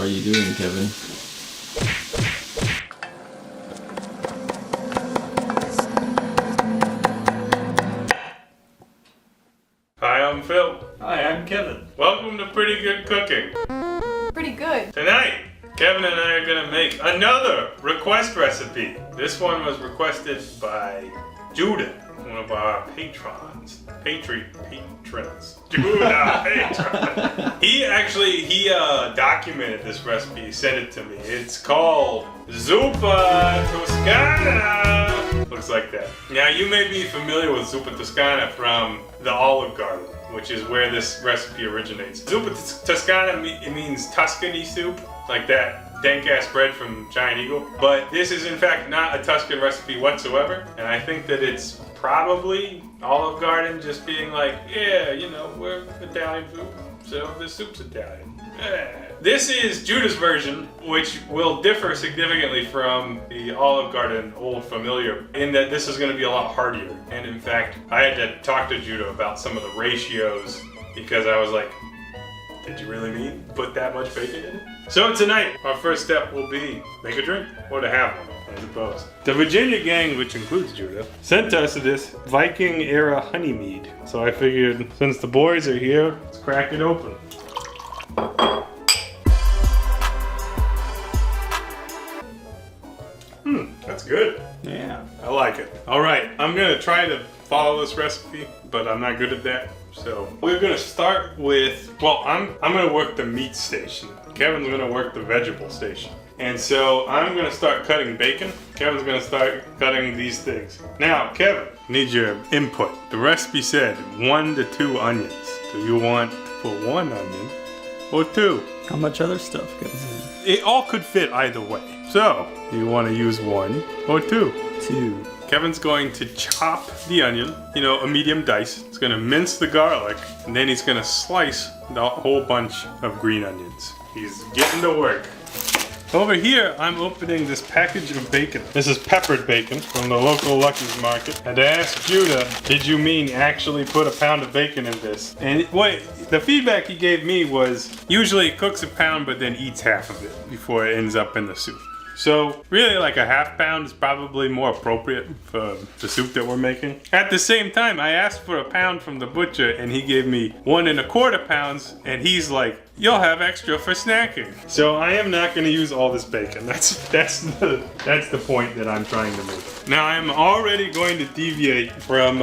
are you doing, Kevin? Hi, I'm Phil. Hi, I'm Kevin. Welcome to Pretty Good Cooking. Pretty good. Tonight, Kevin and I are gonna make another request recipe. This one was requested by Judah, one of our patrons. Patrons. Judah, patron. He documented this recipe, he sent it to me. It's called Zuppa Toscana. Looks like that. Now, you may be familiar with Zuppa Toscana from the Olive Garden, which is where this recipe originates. Zuppa Toscana means Tuscany soup, like that dank-ass bread from Giant Eagle. But this is in fact not a Tuscan recipe whatsoever, and I think that it's probably Olive Garden just being like, yeah, you know, we're Italian food, so the soup's Italian. This is Judah's version, which will differ significantly from the Olive Garden Old Familiar in that this is going to be a lot heartier. And in fact, I had to talk to Judah about some of the ratios because I was like, did you really mean put that much bacon in it? So tonight, our first step will be make a drink, or to have one, I suppose. The Virginia gang, which includes Judah, sent us this Viking-era honey mead. So I figured, since the boys are here, let's crack it open. That's good. Yeah. I like it. All right, I'm gonna try to follow this recipe, but I'm not good at that. So we're gonna start with, well, I'm gonna work the meat station. Kevin's gonna work the vegetable station. And so I'm gonna start cutting bacon. Kevin's gonna start cutting these things. Now, Kevin, need your input. The recipe said 1 to 2 onions. Do you want to put 1 onion or 2? How much other stuff goes in? It all could fit either way. So, do you want to use 1 or 2? 2. Kevin's going to chop the onion, you know, a medium dice. He's going to mince the garlic, and then he's going to slice the whole bunch of green onions. He's getting to work. Over here, I'm opening this package of bacon. This is peppered bacon from the local Lucky's Market. And I asked Judah, did you mean actually put a pound of bacon in this? And the feedback he gave me was, usually it cooks a pound but then eats half of it before it ends up in the soup. So really like a half pound is probably more appropriate for the soup that we're making. At the same time, I asked for a pound from the butcher and he gave me 1 1/4 pounds and he's like, you'll have extra for snacking. So I am not gonna use all this bacon. That's the point that I'm trying to make. Now I'm already going to deviate from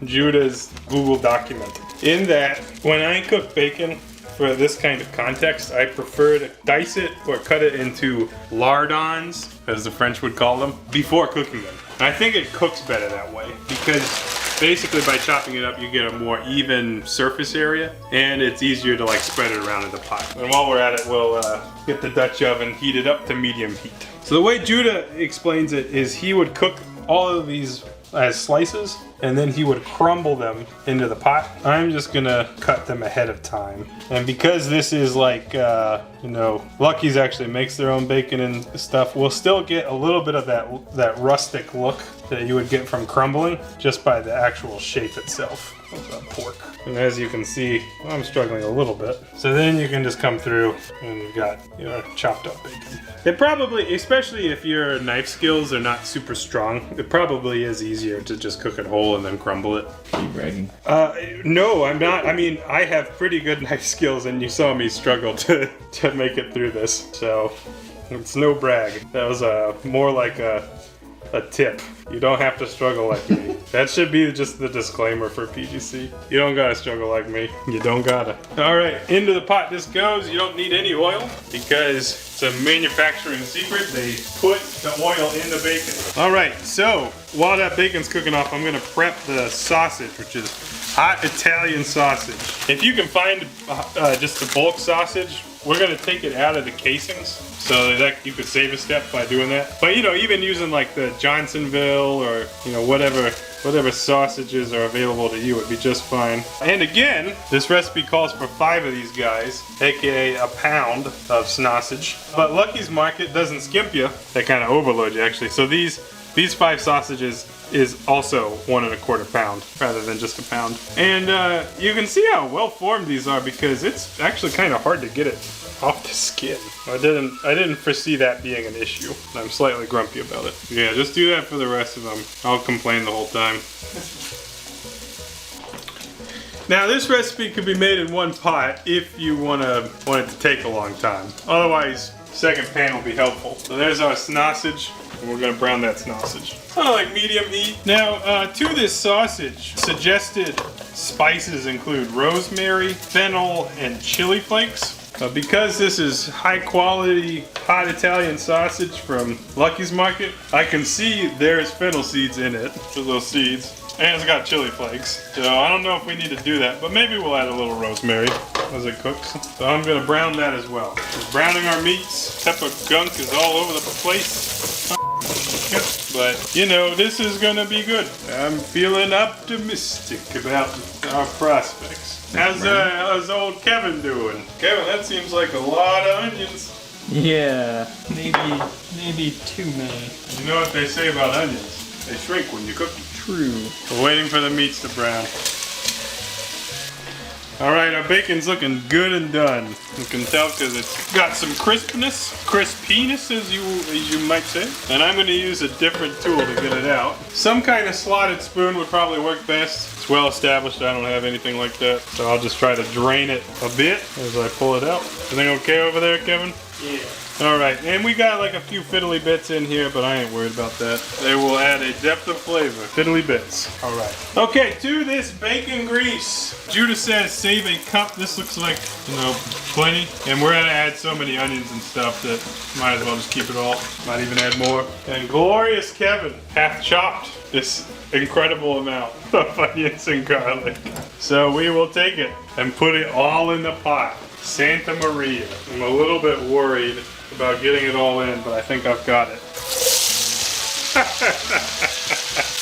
Judah's Google document. In that, when I cook bacon, for this kind of context, I prefer to dice it or cut it into lardons, as the French would call them, before cooking them. I think it cooks better that way because basically by chopping it up you get a more even surface area and it's easier to like spread it around in the pot. And while we're at it, we'll get the Dutch oven heated up to medium heat. So the way Judah explains it is he would cook all of these as slices and then he would crumble them into the pot. I'm just gonna cut them ahead of time. And because this is like, you know, Lucky's actually makes their own bacon and stuff, we'll still get a little bit of that rustic look that you would get from crumbling just by the actual shape itself of pork. And as you can see, I'm struggling a little bit. So then you can just come through and you've got your chopped up bacon. It probably, especially if your knife skills are not super strong, it probably is easier to just cook it whole and then crumble it. Are you bragging? No, I'm not. I mean, I have pretty good knife skills and you saw me struggle to make it through this. So it's no brag. That was more like a tip. You don't have to struggle like me. That should be just the disclaimer for PGC. You don't gotta struggle like me. You don't gotta. All right, into the pot this goes. You don't need any oil because it's a manufacturing secret. They put the oil in the bacon. All right, so while that bacon's cooking off, I'm gonna prep the sausage, which is hot Italian sausage. If you can find just the bulk sausage, we're gonna take it out of the casings so that you could save a step by doing that. But you know, even using like the Johnsonville or you know whatever sausages are available to you would be just fine. And again, this recipe calls for 5 of these guys, aka a pound of sausage. But Lucky's Market doesn't skimp you; they kind of overload you actually. So these 5 sausages is also 1 1/4 pound rather than just a pound. And you can see how well formed these are because it's actually kind of hard to get it off the skin. I didn't foresee that being an issue. I'm slightly grumpy about it. Yeah, just do that for the rest of them. I'll complain the whole time. Now this recipe could be made in one pot if you want it to take a long time. Otherwise, second pan will be helpful. So there's our sausage, and we're gonna brown that sausage. I like medium heat. Now to this sausage, suggested spices include rosemary, fennel, and chili flakes. Because this is high quality hot Italian sausage from Lucky's Market, I can see there's fennel seeds in it, those little seeds. And it's got chili flakes. So I don't know if we need to do that, but maybe we'll add a little rosemary as it cooks. So I'm gonna brown that as well. We're browning our meats. Pepper gunk is all over the place. But you know, this is gonna be good. I'm feeling optimistic about our prospects. How's old Kevin doing? Kevin, that seems like a lot of onions. Yeah, maybe too many. You know what they say about onions? They shrink when you cook them. True. We're waiting for the meats to brown. Alright, our bacon's looking good and done. You can tell because it's got some crispiness as you might say. And I'm going to use a different tool to get it out. Some kind of slotted spoon would probably work best. It's well established, I don't have anything like that. So I'll just try to drain it a bit as I pull it out. Everything okay over there, Kevin? Yeah. Alright, and we got like a few fiddly bits in here, but I ain't worried about that. They will add a depth of flavor. Fiddly bits. Alright. Okay, to this bacon grease. Judah says save a cup. This looks like, you know, plenty. And we're gonna add so many onions and stuff that might as well just keep it all. Might even add more. And glorious Kevin hath chopped this incredible amount of onions and garlic. So we will take it and put it all in the pot. Santa Maria. I'm a little bit worried about getting it all in, but I think I've got it.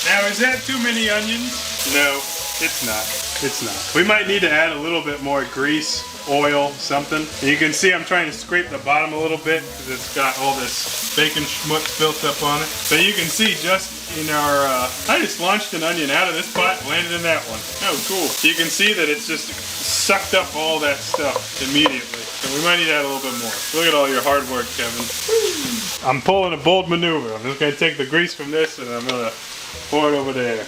Now, is that too many onions? No, it's not. It's not. We might need to add a little bit more grease, oil, something. And you can see I'm trying to scrape the bottom a little bit because it's got all this bacon schmutz built up on it. But you can see just in our, I just launched an onion out of this pot, landed in that one. That was cool. You can see that it's just sucked up all that stuff immediately. So we might need to add a little bit more. Look at all your hard work, Kevin. I'm pulling a bold maneuver. I'm just gonna take the grease from this and I'm gonna pour it over there.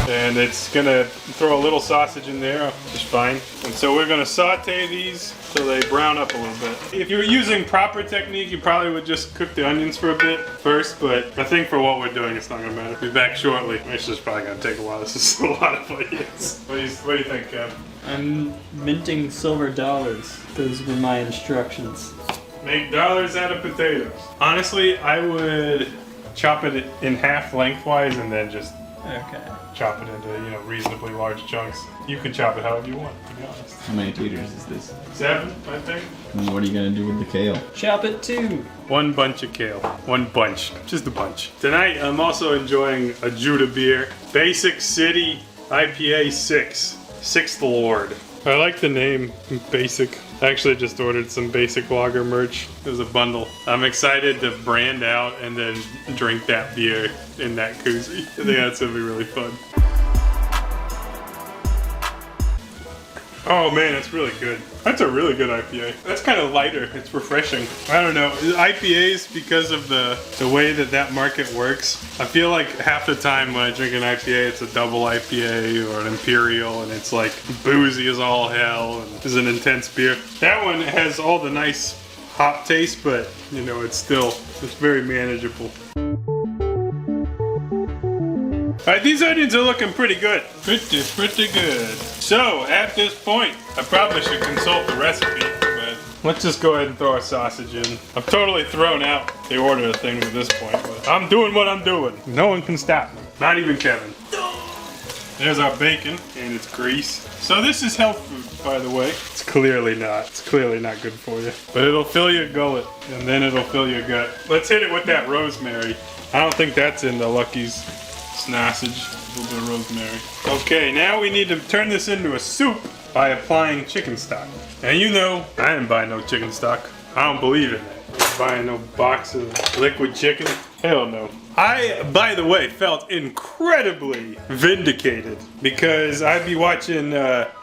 And it's gonna throw a little sausage in there, just fine. And so we're gonna saute these so they brown up a little bit. If you're using proper technique, you probably would just cook the onions for a bit first, but I think for what we're doing, it's not gonna matter. Be back shortly. This is probably gonna take a while. This is a lot of onions. What do you think, Kev? I'm minting silver dollars. Those were my instructions. Make dollars out of potatoes. Honestly, I would chop it in half lengthwise and then just chop it into, you know, reasonably large chunks. You can chop it however you want, to be honest. How many taters is this? 7, I think. And what are you gonna do with the kale? Chop it too. 1 bunch of kale. 1 bunch. Just a bunch. Tonight, I'm also enjoying a Judah beer. Basic City IPA 6. Sixth Lord. I like the name, Basic. I actually just ordered some Basic Lager merch. It was a bundle. I'm excited to brand out and then drink that beer in that koozie. I think that's gonna be really fun. Oh man, that's really good. That's a really good IPA. That's kind of lighter. It's refreshing. I don't know. IPAs, because of the way that market works, I feel like half the time when I drink an IPA, it's a double IPA or an Imperial, and it's like boozy as all hell, and it's an intense beer. That one has all the nice hop taste, but you know, it's very manageable. Alright, these onions are looking pretty good. Pretty good. So, at this point, I probably should consult the recipe, but let's just go ahead and throw our sausage in. I've totally thrown out the order of things at this point, but I'm doing what I'm doing. No one can stop me. Not even Kevin. There's our bacon and its grease. So this is health food, by the way. It's clearly not. It's clearly not good for you. But it'll fill your gullet, and then it'll fill your gut. Let's hit it with that rosemary. I don't think that's in the Lucky's sausage. A little bit of rosemary. Okay, now we need to turn this into a soup by applying chicken stock. And you know, I didn't buy no chicken stock. I don't believe in that. Buying no box of liquid chicken. Hell no. I, by the way, felt incredibly vindicated because I'd be watching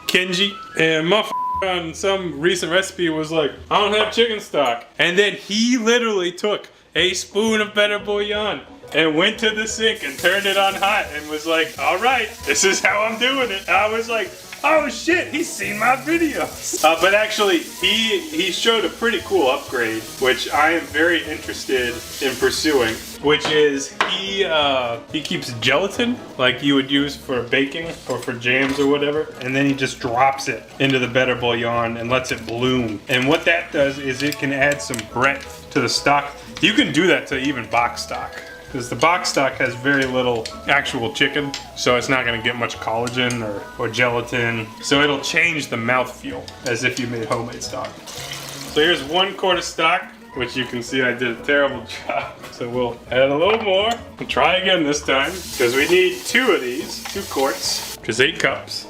Kenji and motherfucker on some recent recipe was like, I don't have chicken stock. And then he literally took a spoon of better bouillon and went to the sink and turned it on hot and was like, all right, this is how I'm doing it. I was like, oh shit, he's seen my videos. But actually, he showed a pretty cool upgrade, which I am very interested in pursuing, which is he keeps gelatin, like you would use for baking or for jams or whatever, and then he just drops it into the better bouillon and lets it bloom. And what that does is it can add some breadth to the stock. You can do that to even box stock, because the box stock has very little actual chicken, so it's not going to get much collagen or gelatin. So it'll change the mouthfeel as if you made homemade stock. So here's 1 quart of stock, which you can see I did a terrible job. So we'll add a little more. We'll try again this time, because we need 2 of these, 2 quarts, which is 8 cups.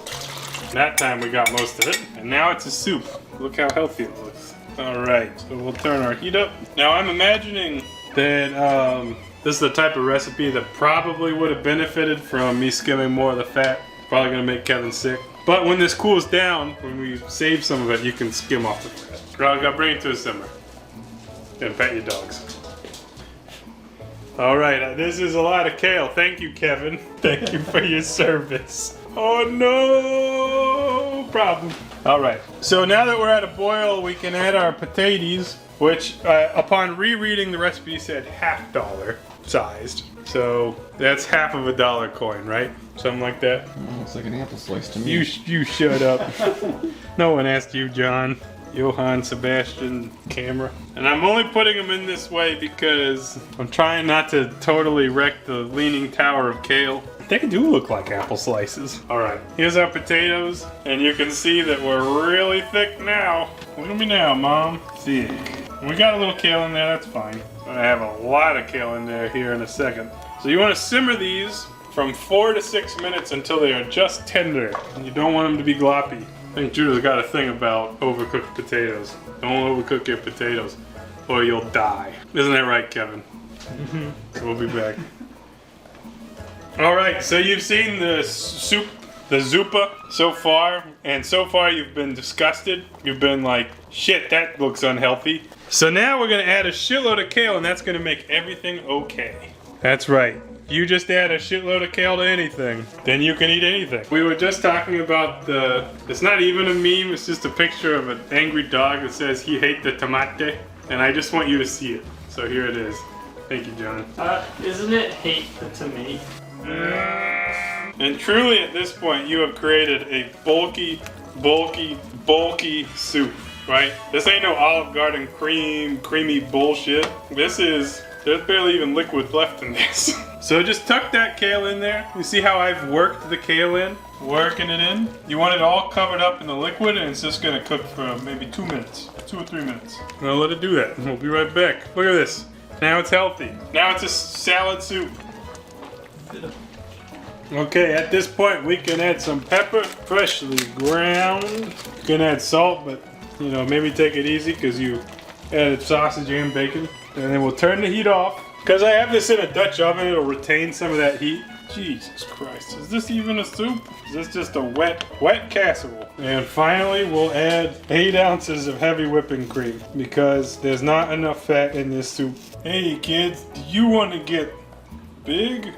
That time we got most of it. And now it's a soup. Look how healthy it looks. All right, so we'll turn our heat up. Now I'm imagining that this is the type of recipe that probably would have benefited from me skimming more of the fat. Probably gonna make Kevin sick. But when this cools down, when we save some of it, you can skim off the fat. Girl, I gotta bring it to a simmer. And pet your dogs. All right, this is a lot of kale. Thank you, Kevin. Thank you for your service. Oh no problem. All right, so now that we're at a boil, we can add our potatoes, which upon rereading the recipe said $half sized. So that's half of a dollar coin, right? Something like that. Looks like an apple slice to me. You shut up. No one asked you, John. Johann Sebastian camera. And I'm only putting them in this way because I'm trying not to totally wreck the leaning tower of kale. They do look like apple slices. All right, here's our potatoes, and you can see that we're really thick now. Look at me now, Mom. Thick. And we got a little kale in there, that's fine. I have a lot of kale in there here in a second. So you want to simmer these from 4 to 6 minutes until they are just tender. And you don't want them to be gloppy. I think Judah's got a thing about overcooked potatoes. Don't overcook your potatoes or you'll die. Isn't that right, Kevin? So we'll be back. Alright, so you've seen the soup, the Zuppa so far, and so far you've been disgusted. You've been like, shit, that looks unhealthy. So now we're gonna add a shitload of kale and that's gonna make everything okay. That's right. If you just add a shitload of kale to anything, then you can eat anything. We were just talking about it's not even a meme, it's just a picture of an angry dog that says he hates the tomate, and I just want you to see it. So here it is. Thank you, John. Isn't it hate the tomato? And truly at this point you have created a bulky soup, right? This ain't no Olive Garden creamy bullshit. There's barely even liquid left in this. So just tuck that kale in there. You see how I've worked the kale in? Working it in. You want it all covered up in the liquid and it's just gonna cook for maybe 2 minutes. 2 or 3 minutes. And I'll let it do that and we'll be right back. Look at this. Now it's healthy. Now it's a salad soup. Okay, at this point we can add some pepper, freshly ground. You can add salt, but you know, maybe take it easy because you added sausage and bacon. And then we'll turn the heat off. Because I have this in a Dutch oven, it'll retain some of that heat. Jesus Christ, is this even a soup? Is this just a wet casserole? And finally, we'll add 8 ounces of heavy whipping cream because there's not enough fat in this soup. Hey kids, do you want to get big?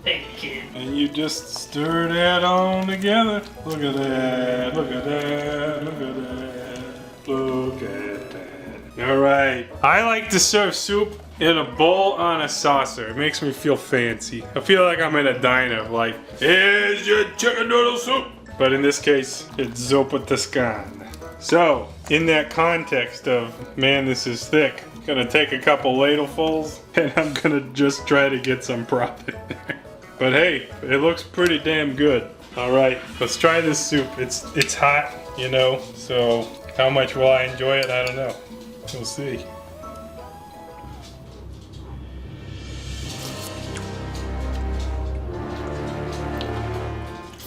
Hey kid. And you just stir that on together. Look at that, look at that, look at that, look at that. All right, I like to serve soup in a bowl on a saucer. It makes me feel fancy. I feel like I'm in a diner, like, here's your chicken noodle soup. But in this case, it's Zuppa Toscana. So, in that context of, man, this is thick, I'm gonna take a couple ladlefuls and I'm gonna just try to get some prop in there. But hey, it looks pretty damn good. All right, let's try this soup. It's hot, you know, so how much will I enjoy it? I don't know. We'll see.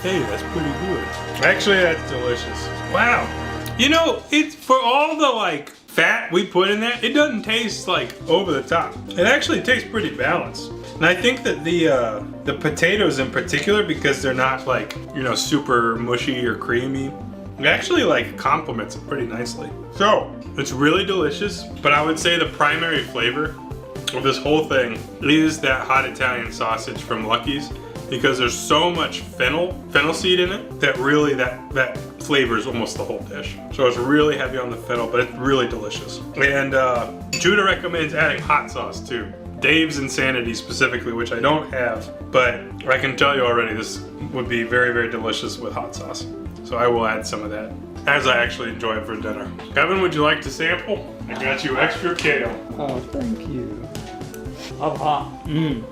Hey, that's pretty good. Actually, that's delicious. Wow. You know, it's for all the like fat we put in that, it doesn't taste like over the top. It actually tastes pretty balanced. And I think that the potatoes in particular, because they're not like, you know, super mushy or creamy, it actually like complements it pretty nicely. So it's really delicious, but I would say the primary flavor of this whole thing is that hot Italian sausage from Lucky's, because there's so much fennel seed in it that really that flavors almost the whole dish. So it's really heavy on the fennel, but it's really delicious. And Judah recommends adding hot sauce too. Dave's Insanity specifically, which I don't have, but I can tell you already this would be very, very delicious with hot sauce. So I will add some of that, as I actually enjoy it for dinner. Kevin, would you like to sample? I got you extra kale. Oh, thank you. Oh, hot. Mmm.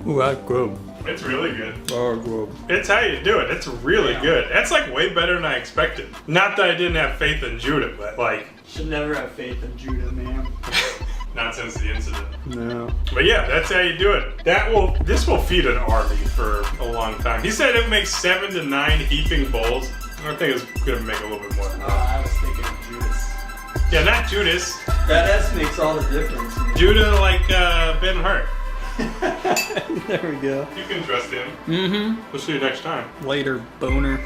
Ooh, that's good. It's really good. Oh, good. It's how you do it. It's really good. That's like way better than I expected. Not that I didn't have faith in Judah, but like... Should never have faith in Judah, man. Not since the incident. No. But yeah, that's how you do it. This will feed an army for a long time. He said it makes 7 to 9 heaping bowls. I think it's gonna make a little bit more than that. I was thinking of Judas. Yeah, not Judas. That S makes all the difference. Judah like Ben Hurt. There we go. You can trust him. Mm-hmm. We'll see you next time. Later, boner.